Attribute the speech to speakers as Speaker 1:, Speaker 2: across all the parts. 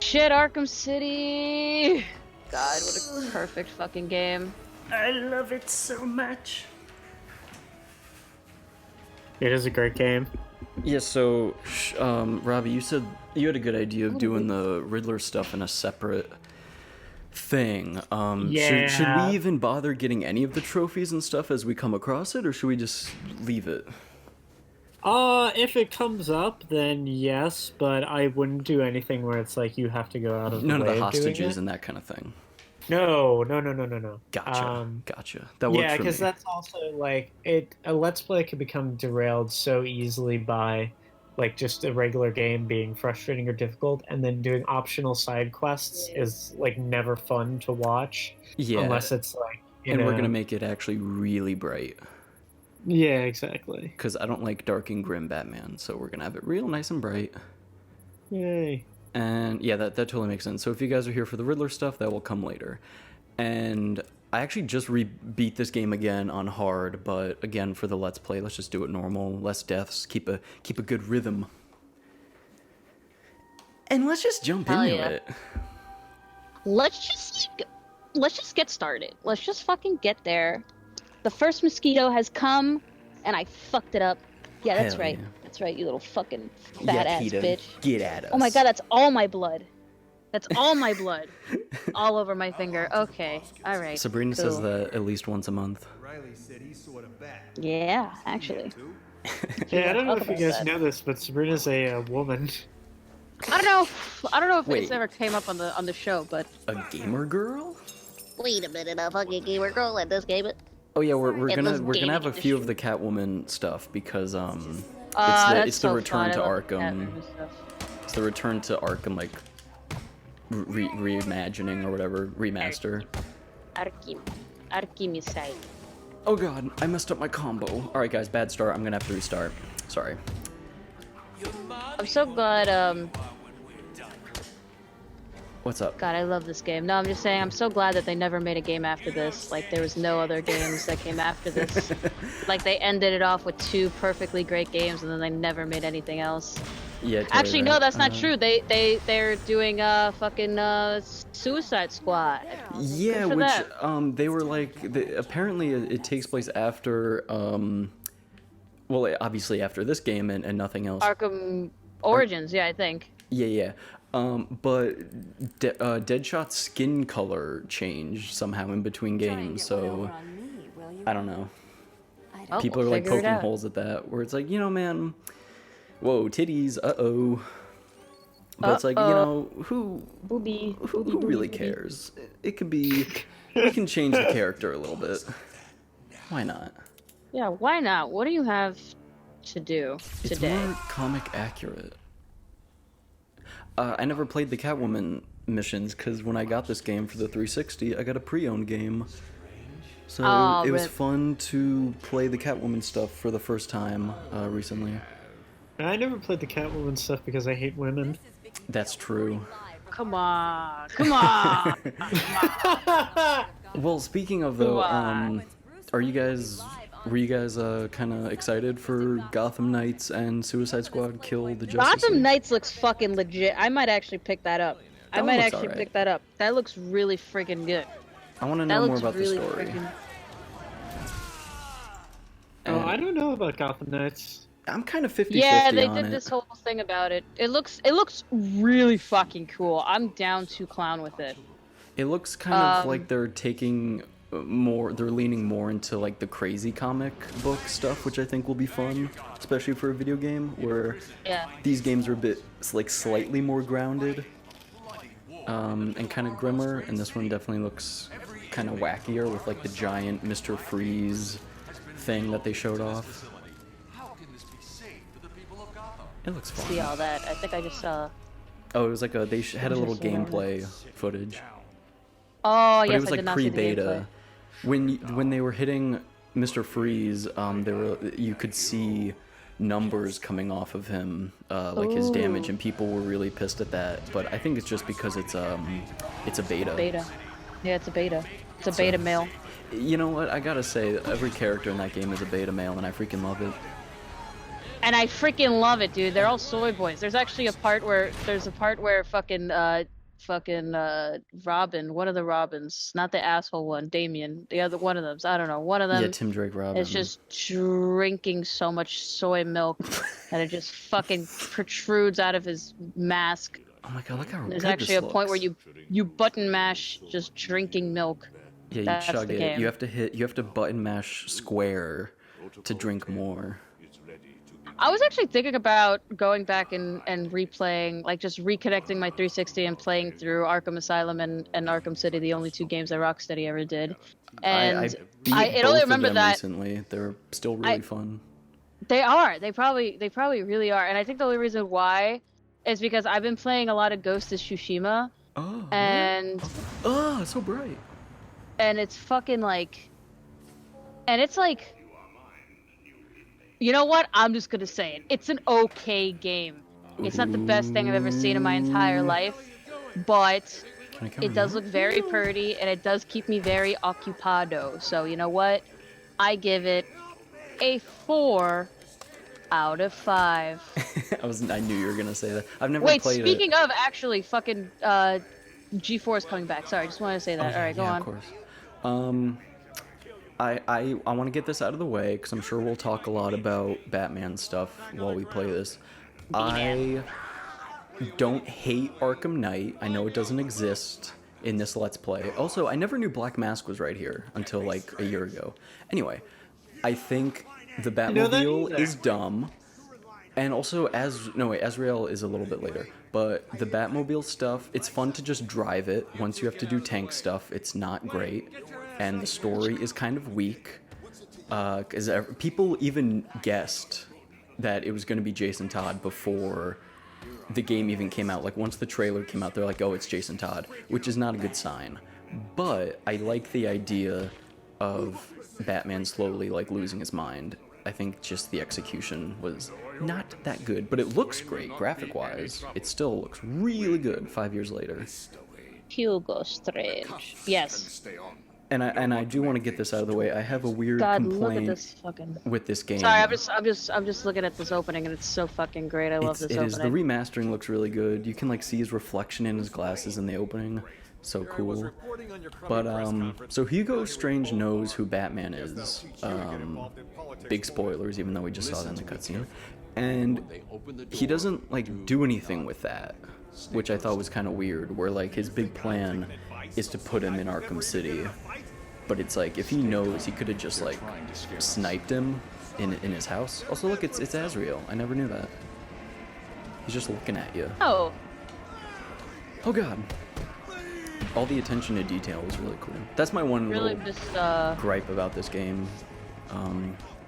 Speaker 1: shit, Arkham City! God, what a perfect fucking game.
Speaker 2: I love it so much. It is a great game.
Speaker 3: Yeah, so, Robbie, you said you had a good idea of doing the Riddler stuff in a separate thing. Should we even bother getting any of the trophies and stuff as we come across it, or should we just leave it?
Speaker 2: If it comes up, then yes, but I wouldn't do anything where it's like you have to go out of the way
Speaker 3: None of the
Speaker 2: of doing
Speaker 3: hostages
Speaker 2: it.
Speaker 3: and that kind of thing.
Speaker 2: No.
Speaker 3: Gotcha. That works
Speaker 2: Yeah,
Speaker 3: for me.
Speaker 2: because that's also like a Let's Play can become derailed so easily by like just a regular game being frustrating or difficult, and then doing optional side quests is like never fun to watch.
Speaker 3: Yeah,
Speaker 2: unless it's like
Speaker 3: and we're gonna make it actually really bright.
Speaker 2: Yeah, exactly.
Speaker 3: Because I don't like dark and grim Batman, so we're gonna have it real nice and bright.
Speaker 2: Yay.
Speaker 3: And yeah, that totally makes sense. So if you guys are here for the Riddler stuff, that will come later. And I actually just beat this game again on hard, but again for the Let's Play, let's just do it normal, less deaths, keep a good rhythm. And let's just jump into it.
Speaker 1: Let's just get started. Let's just fucking get there. The first mosquito has come, and I fucked it up. Yeah, that's
Speaker 3: Hell
Speaker 1: right.
Speaker 3: yeah.
Speaker 1: That's right, you little fucking fat ass
Speaker 3: Yakita,
Speaker 1: bitch.
Speaker 3: get at us.
Speaker 1: Oh my god, that's all my blood. That's all my blood. All over my finger. Okay, alright.
Speaker 3: Sabrina says that at least once a month.
Speaker 1: Yeah, actually.
Speaker 2: Yeah, I don't know
Speaker 1: Talk
Speaker 2: if you
Speaker 1: about
Speaker 2: guys
Speaker 1: that.
Speaker 2: know this, but Sabrina's a woman.
Speaker 1: I don't know if
Speaker 3: Wait.
Speaker 1: it's ever came up on the show, but
Speaker 3: A gamer girl?
Speaker 1: wait a minute, a fucking gamer girl. Let this game it.
Speaker 3: Oh yeah, we're
Speaker 1: It
Speaker 3: gonna
Speaker 1: was
Speaker 3: have a
Speaker 1: gaming
Speaker 3: few of the Catwoman stuff because
Speaker 1: That's
Speaker 3: it's the
Speaker 1: so
Speaker 3: return
Speaker 1: fun.
Speaker 3: to
Speaker 1: I love
Speaker 3: Arkham.
Speaker 1: Catwoman stuff.
Speaker 3: It's the return to Arkham, like reimagining or whatever, remaster.
Speaker 1: Arkham City.
Speaker 3: Oh god, I messed up my combo. All right, guys, bad start. I'm gonna have to restart. Sorry.
Speaker 1: I'm so glad.
Speaker 3: What's up?
Speaker 1: God, I love this game. No, I'm just saying, I'm so glad that they never made a game after this. Like, there was no other games that came after this. Like, they ended it off with 2 perfectly great games, and then they never made anything else.
Speaker 3: Yeah. Totally
Speaker 1: Actually,
Speaker 3: right.
Speaker 1: no, that's not true. They're doing fucking Suicide Squad.
Speaker 3: Yeah,
Speaker 1: Good for
Speaker 3: which
Speaker 1: them.
Speaker 3: they were like. Apparently, it takes place after. Well, obviously after this game and nothing else.
Speaker 1: Arkham Origins, yeah, I think.
Speaker 3: Yeah. But Deadshot's skin color changed somehow in between games, so I don't know.
Speaker 1: Well,
Speaker 3: People are
Speaker 1: we'll
Speaker 3: like
Speaker 1: figure it
Speaker 3: poking
Speaker 1: out.
Speaker 3: holes at that, where it's like, man, whoa, titties, uh-oh. But it's like, who
Speaker 1: Booby.
Speaker 3: who really cares? It could be, we can change the character a little bit. Why not?
Speaker 1: Yeah, why not? What do you have to do
Speaker 3: It's
Speaker 1: today?
Speaker 3: more comic accurate. I never played the Catwoman missions because when I got this game for the 360, I got a pre-owned game. So it was
Speaker 1: rip.
Speaker 3: fun to play the Catwoman stuff for the first time recently.
Speaker 2: I never played the Catwoman stuff because I hate women.
Speaker 3: That's true.
Speaker 1: Come on. Come on.
Speaker 3: Well, speaking of though,
Speaker 1: Come on.
Speaker 3: were you guys kind of excited for Gotham Knights and Suicide Squad Kill the Justice
Speaker 1: Gotham
Speaker 3: League?
Speaker 1: Knights looks fucking legit. I might actually pick that up. I
Speaker 3: That
Speaker 1: might
Speaker 3: looks
Speaker 1: actually
Speaker 3: alright.
Speaker 1: pick that up. That looks really freaking good.
Speaker 3: I want to
Speaker 1: That
Speaker 3: know more
Speaker 1: looks
Speaker 3: about
Speaker 1: really
Speaker 3: the story.
Speaker 1: freaking...
Speaker 2: Oh, I don't know about Gotham Knights.
Speaker 3: I'm kind of 50-50
Speaker 1: Yeah, they
Speaker 3: on
Speaker 1: did
Speaker 3: it.
Speaker 1: this whole thing about it. It looks really fucking cool. I'm down to clown with it.
Speaker 3: It looks kind of like they're taking they're leaning more into like the crazy comic book stuff, which I think will be fun, especially for a video game where
Speaker 1: Yeah.
Speaker 3: these games are a bit like slightly more grounded and kind of grimmer, and this one definitely looks kind of wackier with like the giant Mr. Freeze thing that they showed off. It looks fun.
Speaker 1: See all that. I think I just saw...
Speaker 3: Oh, it was like they had a little gameplay footage.
Speaker 1: Oh,
Speaker 3: But
Speaker 1: yes,
Speaker 3: it was
Speaker 1: I
Speaker 3: like
Speaker 1: did not see the
Speaker 3: pre-beta.
Speaker 1: gameplay.
Speaker 3: When they were hitting Mr. Freeze, you could see numbers coming off of him, like his damage, and people were really pissed at that. But I think it's just because it's a beta.
Speaker 1: Beta. Yeah, it's a beta. It's a beta male.
Speaker 3: You know what? I gotta say, every character in that game is a beta male, and I freaking love it.
Speaker 1: And I freaking love it, dude. They're all soy boys. There's actually a part where fucking fucking Robin, one of the Robins, not the asshole one, Damien, the other one of them. I don't know. One of them
Speaker 3: Yeah, Tim Drake Robin.
Speaker 1: is just drinking so much soy milk that it just fucking protrudes out of his mask.
Speaker 3: Oh my god, look how
Speaker 1: There's
Speaker 3: good
Speaker 1: actually
Speaker 3: this
Speaker 1: a point where
Speaker 3: looks.
Speaker 1: you button mash just drinking milk.
Speaker 3: Yeah, you
Speaker 1: That's
Speaker 3: chug
Speaker 1: the
Speaker 3: it.
Speaker 1: game.
Speaker 3: You have to button mash square to drink more.
Speaker 1: I was actually thinking about going back and replaying, like just reconnecting my 360 and playing through Arkham Asylum and Arkham City, the only 2 games that Rocksteady ever did. And
Speaker 3: I beat
Speaker 1: I
Speaker 3: both
Speaker 1: only
Speaker 3: of
Speaker 1: remember
Speaker 3: them
Speaker 1: that
Speaker 3: recently. They're still really fun.
Speaker 1: they are. They probably really are. And I think the only reason why is because I've been playing a lot of Ghost of Tsushima.
Speaker 3: Oh,
Speaker 1: And
Speaker 3: oh, it's so bright.
Speaker 1: and it's fucking like, and it's like, you know what? I'm just gonna say it. It's an okay game. It's not the best thing I've ever seen in my entire life, but it does look very pretty, and it does keep me very occupado. So you know what? I give it a 4 out of 5.
Speaker 3: I knew you were gonna say that. I've never
Speaker 1: Wait,
Speaker 3: played
Speaker 1: speaking of, actually, fucking G4 is coming back. Sorry, I just wanted to say that.
Speaker 3: Oh,
Speaker 1: All right, go on.
Speaker 3: Of course. I want to get this out of the way because I'm sure we'll talk a lot about Batman stuff while we play this. I don't hate Arkham Knight. I know it doesn't exist in this Let's Play. Also, I never knew Black Mask was right here until like a year ago. Anyway, I think the Batmobile is dumb. And also, Azrael is a little bit later. But the Batmobile stuff, it's fun to just drive it. Once you have to do tank stuff, it's not great. And the story is kind of weak. Because people even guessed that it was going to be Jason Todd before the game even came out. Like, once the trailer came out, they're like, oh, it's Jason Todd. Which is not a good sign. But I like the idea of Batman slowly, like, losing his mind. I think just the execution was not that good, but it looks great graphic-wise. It still looks really good 5 years later.
Speaker 1: Hugo Strange. Yes.
Speaker 3: And I do want to get this out of the way. I have a weird
Speaker 1: God,
Speaker 3: complaint
Speaker 1: look at this fucking...
Speaker 3: with this game.
Speaker 1: Sorry, I'm just looking at this opening, and it's so fucking great. I love this opening.
Speaker 3: The remastering looks really good. You can like see his reflection in his glasses in the opening. So cool. But so Hugo Strange knows who Batman is. Big spoilers, even though we just saw that in the cutscene. And he doesn't like do anything with that, which I thought was kind of weird. Where like his big plan is to put him in Arkham City, but it's like if he knows, he could have just like sniped him in his house. Also, look, it's Azrael. I never knew that. He's just looking at you.
Speaker 1: Oh.
Speaker 3: Oh God. All the attention to detail was really cool. That's my one
Speaker 1: Really
Speaker 3: little
Speaker 1: just,
Speaker 3: gripe about this game.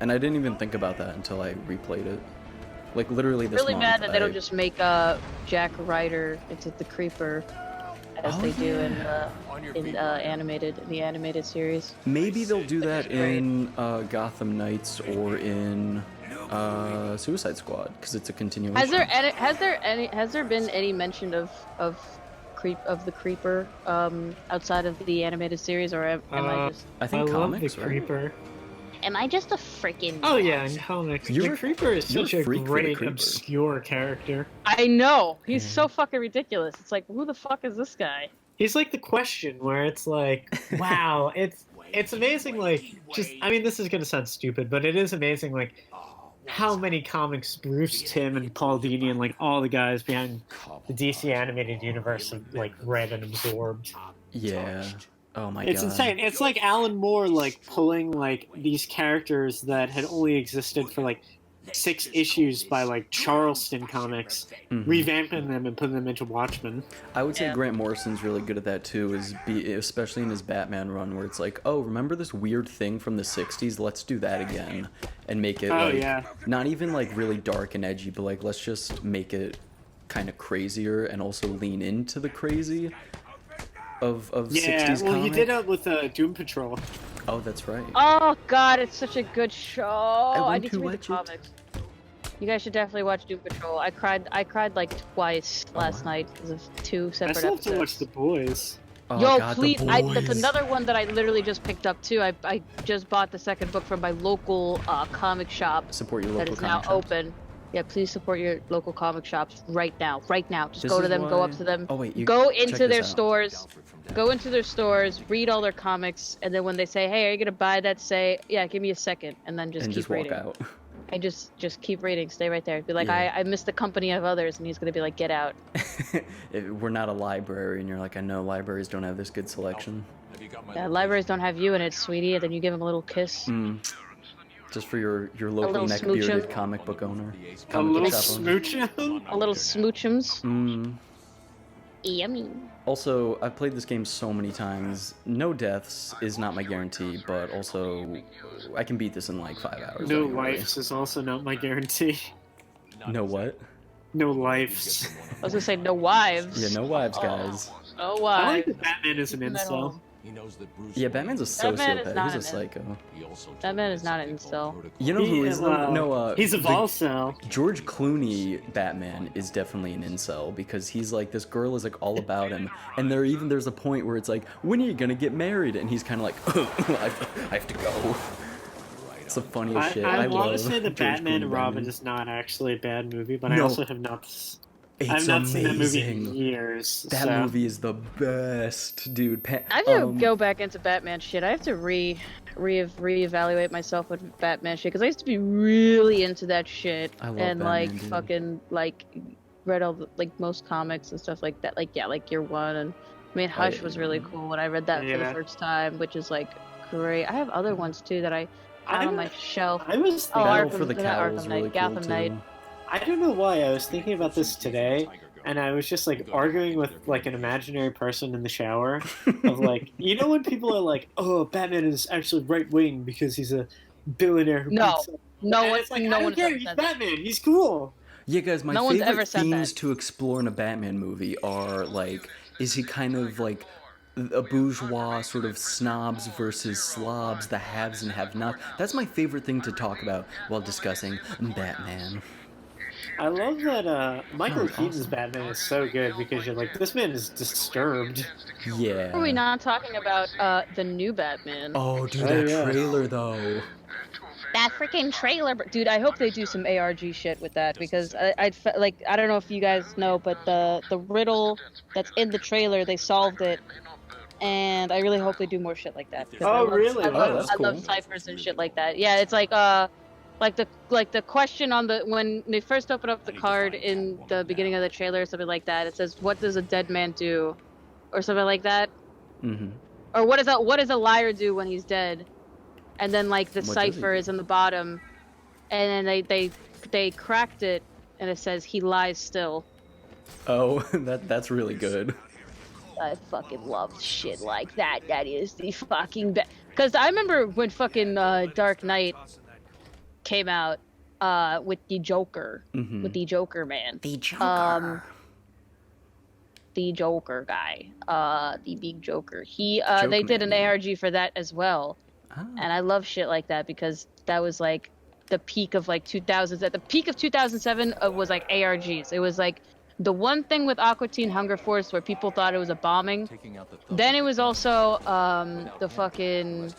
Speaker 3: And I didn't even think about that until I replayed it. Like literally this
Speaker 1: really
Speaker 3: month,
Speaker 1: mad that they don't just make Jack Ryder into the Creeper as they do in the animated series.
Speaker 3: Maybe they'll do that in Gotham Knights or in Suicide Squad because it's a continuation.
Speaker 1: Has there been any mention of the Creeper outside of the animated series, or am I just?
Speaker 3: I think comics,
Speaker 2: love the Creeper.
Speaker 1: Am I just a freaking?
Speaker 2: Oh yeah, in comics, the Creeper is such a great obscure character.
Speaker 1: I know, he's so fucking ridiculous. It's like, who the fuck is this guy?
Speaker 2: He's like the Question, where it's like, wow, it's amazing. Like, just I mean, this is gonna sound stupid, but it is amazing. Like, how many comics Bruce Timm and Paul Dini and like all the guys behind the DC animated universe have like read and absorbed.
Speaker 3: Yeah. Oh my god.
Speaker 2: It's insane. It's like Alan Moore like pulling like these characters that had only existed for like 6 issues by like Charleston Comics, revamping them and putting them into Watchmen.
Speaker 3: I would say Grant Morrison's really good at that too, especially in his Batman run where it's like, oh, remember this weird thing from the 60s? Let's do that again and make it not even like really dark and edgy, but like let's just make it kind of crazier and also lean into the crazy of 60s
Speaker 2: well,
Speaker 3: comic.
Speaker 2: he did it with Doom Patrol.
Speaker 3: Oh, that's right.
Speaker 1: Oh god, it's such a good show. I need to read the
Speaker 3: watch
Speaker 1: comics. You guys should definitely watch Doom Patrol. I cried like twice last night because of 2 separate
Speaker 2: I still
Speaker 1: episodes.
Speaker 2: have to watch The Boys.
Speaker 3: Oh,
Speaker 1: Yo,
Speaker 3: God,
Speaker 1: please!
Speaker 3: The
Speaker 1: That's
Speaker 3: Boys.
Speaker 1: another one that I literally just picked up too. I just bought the second book from my local comic shop
Speaker 3: Support your
Speaker 1: that
Speaker 3: local
Speaker 1: is now
Speaker 3: comic shops.
Speaker 1: open. Yeah, please support your local comic shops right now. Right now. Just
Speaker 3: This
Speaker 1: go to
Speaker 3: is
Speaker 1: them, go up
Speaker 3: why-
Speaker 1: to them.
Speaker 3: Oh, wait, you-
Speaker 1: go
Speaker 3: check
Speaker 1: into their
Speaker 3: this out.
Speaker 1: stores. Go into their stores, read all their comics, and then when they say, "Hey, are you gonna buy that?" Say, "Yeah, give me a second," and then just
Speaker 3: and
Speaker 1: keep
Speaker 3: just walk
Speaker 1: reading.
Speaker 3: out.
Speaker 1: And just keep reading. Stay right there. Be like,
Speaker 3: Yeah.
Speaker 1: I miss the company of others, and he's gonna be like, "Get out."
Speaker 3: We're not a library, and you're like, I know libraries don't have this good selection.
Speaker 1: Yeah, libraries don't have you in it, sweetie. And then you give him a little kiss.
Speaker 3: Just for your local
Speaker 1: little
Speaker 3: neck-bearded
Speaker 1: smoochum.
Speaker 3: comic book owner.
Speaker 2: A
Speaker 3: Comic book
Speaker 2: little
Speaker 3: shop owner.
Speaker 2: smooch.
Speaker 1: A little smoochums. Yummy.
Speaker 3: Also, I've played this game so many times. No deaths is not my guarantee, but also I can beat this in like 5 hours.
Speaker 2: No
Speaker 3: anyway.
Speaker 2: lives is also not my guarantee.
Speaker 3: No what?
Speaker 2: No lives.
Speaker 1: I was gonna say no wives.
Speaker 3: Yeah, no wives, guys.
Speaker 1: No
Speaker 2: I
Speaker 1: wives.
Speaker 2: like that Batman is an incel.
Speaker 3: Yeah, Batman's a
Speaker 1: Batman is
Speaker 3: sociopath.
Speaker 1: not
Speaker 3: He's a
Speaker 1: an
Speaker 3: psycho.
Speaker 1: Batman is not an incel.
Speaker 3: You know who is?
Speaker 2: He's a
Speaker 3: the-
Speaker 2: volcel.
Speaker 3: George Clooney Batman is definitely an incel because he's like, this girl is like all about him, and there's a point where it's like, when are you gonna get married? And he's kind of like, I have to go. It's the funniest shit.
Speaker 2: I
Speaker 3: I
Speaker 2: want to
Speaker 3: love
Speaker 2: say that
Speaker 3: George
Speaker 2: Batman
Speaker 3: Clooney
Speaker 2: and Robin
Speaker 3: Batman.
Speaker 2: is not actually a bad movie, but I
Speaker 3: No.
Speaker 2: also have not.
Speaker 3: It's
Speaker 2: I've not seen that movie
Speaker 3: amazing.
Speaker 2: in years.
Speaker 3: That
Speaker 2: so.
Speaker 3: movie is the best, dude.
Speaker 1: I have to go back into Batman shit. I have to reevaluate myself with Batman shit because I used to be really into that shit
Speaker 3: I love
Speaker 1: and like
Speaker 3: Batman, dude.
Speaker 1: fucking like read all the, like most comics and stuff like that. Like yeah, like Year One and I mean Hush
Speaker 3: yeah,
Speaker 1: was
Speaker 3: Year
Speaker 1: really
Speaker 3: One.
Speaker 1: cool when I read that for the
Speaker 2: Yeah.
Speaker 1: first time, which is like great. I have other ones too that I have on my shelf.
Speaker 2: I was
Speaker 1: Oh,
Speaker 2: thinking,
Speaker 3: Battle
Speaker 1: Arkham-
Speaker 3: for the
Speaker 1: not
Speaker 3: Cowl
Speaker 1: Arkham
Speaker 3: is
Speaker 1: Knight,
Speaker 3: really cool
Speaker 1: Gotham
Speaker 3: too.
Speaker 1: Knight.
Speaker 2: I don't know why I was thinking about this today, and I was just like arguing with like an imaginary person in the shower of like, you know, when people are like, "Oh, Batman is actually right wing because he's a billionaire who
Speaker 1: No.
Speaker 2: beats up."
Speaker 1: No
Speaker 2: And
Speaker 1: one,
Speaker 2: it's like,
Speaker 1: no
Speaker 2: I don't
Speaker 1: one's
Speaker 2: care.
Speaker 1: ever
Speaker 2: He's
Speaker 1: said that.
Speaker 2: Batman. He's cool.
Speaker 3: Yeah, guys, my
Speaker 1: No one's ever
Speaker 3: favorite
Speaker 1: said
Speaker 3: themes
Speaker 1: that.
Speaker 3: to explore in a Batman movie are like, is he kind of like a bourgeois sort of snobs versus slobs, the haves and have-nots? That's my favorite thing to talk about while discussing Batman.
Speaker 2: I love that Michael
Speaker 3: Oh,
Speaker 2: Keaton's
Speaker 3: awesome.
Speaker 2: Batman is so good because you're like, this man is disturbed.
Speaker 3: Yeah.
Speaker 1: Are we not talking about the new Batman?
Speaker 3: Oh, dude,
Speaker 2: Oh,
Speaker 3: that
Speaker 2: yeah.
Speaker 3: trailer though.
Speaker 1: That freaking trailer, dude! I hope they do some ARG shit with that because like I don't know if you guys know, but the riddle that's in the trailer they solved it, and I really hope they do more shit like that. 'Cause
Speaker 2: Oh,
Speaker 1: I love,
Speaker 2: really?
Speaker 1: I
Speaker 2: Wow.
Speaker 1: love,
Speaker 3: that's
Speaker 1: I love
Speaker 3: cool.
Speaker 1: ciphers and shit like that. Yeah, it's like the question on the when they first open up the card in the beginning of the trailer or something like that. It says, "What does a dead man do?" or something like that.
Speaker 3: Mm-hmm.
Speaker 1: Or what does a liar do when he's dead? And then like the
Speaker 3: What does he
Speaker 1: cipher
Speaker 3: do?
Speaker 1: is in the bottom, and then they cracked it, and it says he lies still.
Speaker 3: Oh, that's really good.
Speaker 1: I fucking love shit like that. That is the fucking best. Because I remember when fucking Dark Knight came out with the Joker,
Speaker 3: Mhm.
Speaker 1: with the Joker man.
Speaker 3: The Joker.
Speaker 1: The Joker guy, the big Joker. They
Speaker 3: Joke
Speaker 1: did an
Speaker 3: man.
Speaker 1: ARG for that as well.
Speaker 3: Ah.
Speaker 1: And I love shit like that because that was like the peak of like 2000s. At the peak of 2007 was like ARGs. It was like the one thing with Aqua Teen Hunger Force where people thought it was a bombing. Then it was also the fucking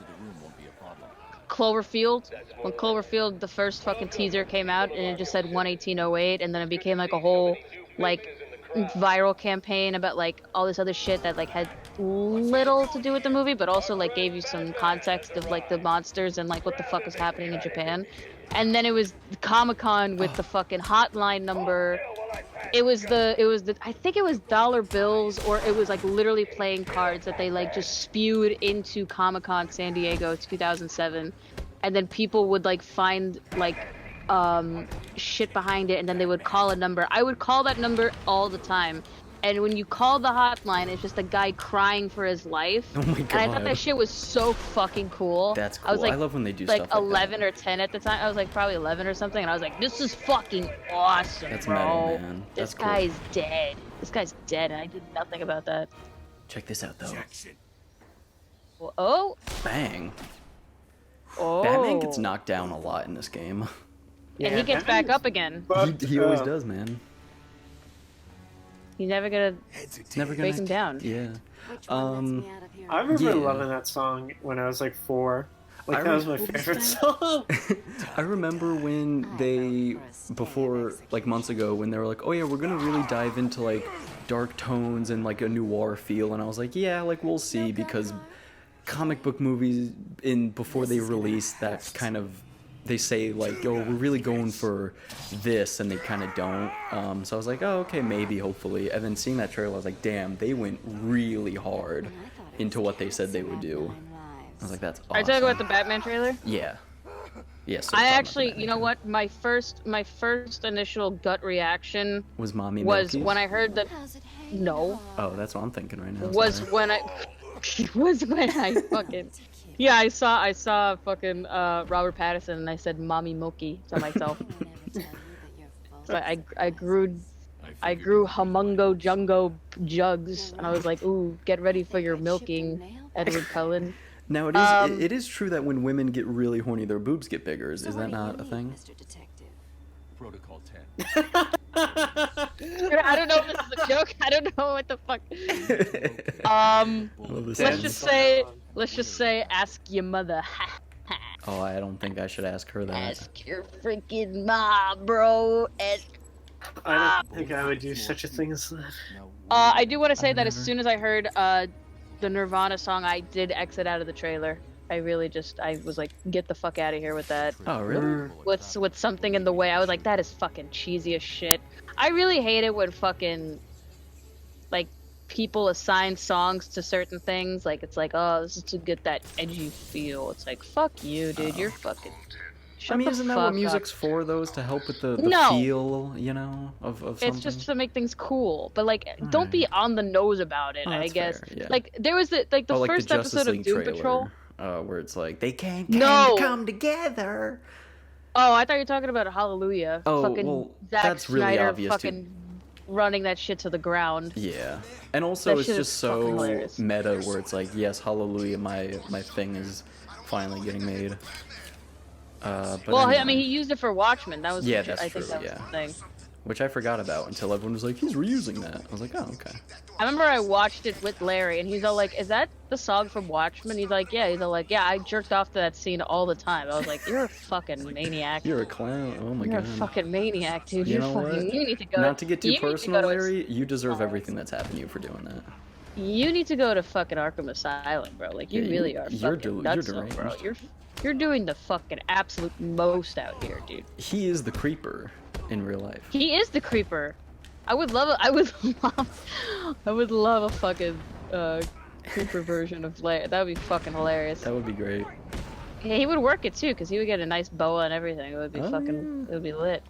Speaker 1: Cloverfield. When Cloverfield, the first fucking teaser came out and it just said 11808, and then it became like a whole like viral campaign about like all this other shit that like had little to do with the movie, but also like gave you some context of like the monsters and like what the fuck is happening in Japan. And then it was Comic-Con with the fucking hotline number. It was the I think it was dollar bills, or it was like literally playing cards that they like just spewed into Comic-Con San Diego 2007, and then people would like find like shit behind it, and then they would call a number. I would call that number all the time, and when you call the hotline, it's just a guy crying for his life.
Speaker 3: Oh my
Speaker 1: And I thought
Speaker 3: God.
Speaker 1: that shit was so fucking cool.
Speaker 3: That's
Speaker 1: I was
Speaker 3: cool. I
Speaker 1: like,
Speaker 3: love when they do
Speaker 1: like
Speaker 3: stuff like
Speaker 1: 11
Speaker 3: that.
Speaker 1: or 10 at the time. I was like probably 11 or something, and I was like, this is fucking awesome,
Speaker 3: That's
Speaker 1: bro.
Speaker 3: metal, man.
Speaker 1: This
Speaker 3: That's cool.
Speaker 1: guy's dead. This guy's dead, and I did nothing about that.
Speaker 3: Check this out though.
Speaker 1: Oh,
Speaker 3: Bang.
Speaker 1: oh.
Speaker 3: Batman gets knocked down a lot in this game.
Speaker 1: And he gets back up again.
Speaker 3: He always does, man.
Speaker 1: He's never gonna
Speaker 3: It's never gonna
Speaker 1: break him down.
Speaker 3: Yeah.
Speaker 4: Which one lets me out of here?
Speaker 2: I remember
Speaker 3: Yeah.
Speaker 2: loving that song when I was like 4. Like, that was my favorite song.
Speaker 3: I remember when they, before, like months ago, when they were like, oh yeah, we're gonna really dive into like dark tones and like a noir feel, and I was like, yeah, like we'll see, because comic book movies before they release that kind of, they say like, oh, we're really going for this, and they kind of don't. So I was like, oh, okay, maybe, hopefully. And then seeing that trailer, I was like, damn, they went really hard into what they said they would do. I was like, that's awesome.
Speaker 1: Are you talking about the Batman trailer?
Speaker 3: Yeah. Yes.
Speaker 1: I actually, you know what? My first initial gut reaction
Speaker 3: was Mommy
Speaker 1: was
Speaker 3: Milky?
Speaker 1: when I heard that. No.
Speaker 3: Oh, that's what I'm thinking right now.
Speaker 1: Was when I fucking. Yeah, I saw fucking Robert Pattinson, and I said "Mommy Milky" to myself. So I grew Humongo Jungo jugs, and I was like, ooh, get ready for your milking, Edward Cullen.
Speaker 3: Now it is true that when women get really horny, their boobs get bigger. Is that not a thing?
Speaker 4: Protocol
Speaker 1: 10. I don't know if this is a joke. I don't know what the fuck. Let's just say, ask your mother.
Speaker 3: Oh, I don't think I should ask her that.
Speaker 1: Ask your freaking mom, bro.
Speaker 2: I don't think I would do such a thing as that.
Speaker 1: I do want to say that as soon as I heard the Nirvana song, I did exit out of the trailer. I was like, get the fuck out of here with that.
Speaker 3: Oh, really?
Speaker 1: With something in the way, I was like, that is fucking cheesy as shit. I really hate it when fucking, like, people assign songs to certain things. Like, it's like, oh, this is to get that edgy feel. It's like, fuck you, dude. You're fucking...
Speaker 3: I mean, isn't that what music's for, though? Is to help with the feel, you know, of something?
Speaker 1: It's just to make things cool. But, like, don't be on the nose about it, I guess.
Speaker 3: Fair, yeah.
Speaker 1: Like, there was the first episode of Doom Patrol.
Speaker 3: Where it's like, they can't come together.
Speaker 1: Oh, I thought you were talking about Hallelujah.
Speaker 3: Oh,
Speaker 1: fucking
Speaker 3: well,
Speaker 1: Zack
Speaker 3: that's really
Speaker 1: Snyder
Speaker 3: obvious,
Speaker 1: fucking
Speaker 3: too.
Speaker 1: Running that shit to the ground.
Speaker 3: Yeah. And also,
Speaker 1: That
Speaker 3: it's
Speaker 1: shit
Speaker 3: just
Speaker 1: is
Speaker 3: so
Speaker 1: fucking hilarious.
Speaker 3: meta, where it's like, yes, Hallelujah, my thing is finally getting made. But
Speaker 1: well,
Speaker 3: anyway.
Speaker 1: I mean, he used it for Watchmen. That was
Speaker 3: Yeah, that's
Speaker 1: I think
Speaker 3: true,
Speaker 1: that was
Speaker 3: yeah.
Speaker 1: the thing.
Speaker 3: Which I forgot about until everyone was like, he's reusing that. I was like, oh, okay.
Speaker 1: I remember I watched it with Larry, and he's all like, "Is that the song from Watchmen?" He's like, "Yeah." He's all like, "Yeah, I jerked off to that scene all the time." I was like, "You're a fucking maniac.
Speaker 3: You're a clown. Oh my
Speaker 1: You're
Speaker 3: god.
Speaker 1: a fucking maniac, dude.
Speaker 3: You
Speaker 1: You're
Speaker 3: know
Speaker 1: fucking.
Speaker 3: what?
Speaker 1: You need to go.
Speaker 3: Not to get too
Speaker 1: you need to
Speaker 3: personal,
Speaker 1: go to-
Speaker 3: Larry, you deserve everything that's happened to you for doing that.
Speaker 1: You need to go to fucking Arkham Asylum, bro. Like, you
Speaker 3: Yeah,
Speaker 1: really are fucking nuts,
Speaker 3: you're
Speaker 1: bro.
Speaker 3: deranged.
Speaker 1: You're doing the fucking absolute most out here, dude.
Speaker 3: He is the creeper in real life.
Speaker 1: He is the creeper. I would love a fucking creeper version of Larry. That would be fucking hilarious.
Speaker 3: That would be great.
Speaker 1: Yeah, he would work it too, cause he would get a nice boa and everything. It would be
Speaker 3: Oh,
Speaker 1: fucking.
Speaker 3: yeah.
Speaker 1: It would be lit.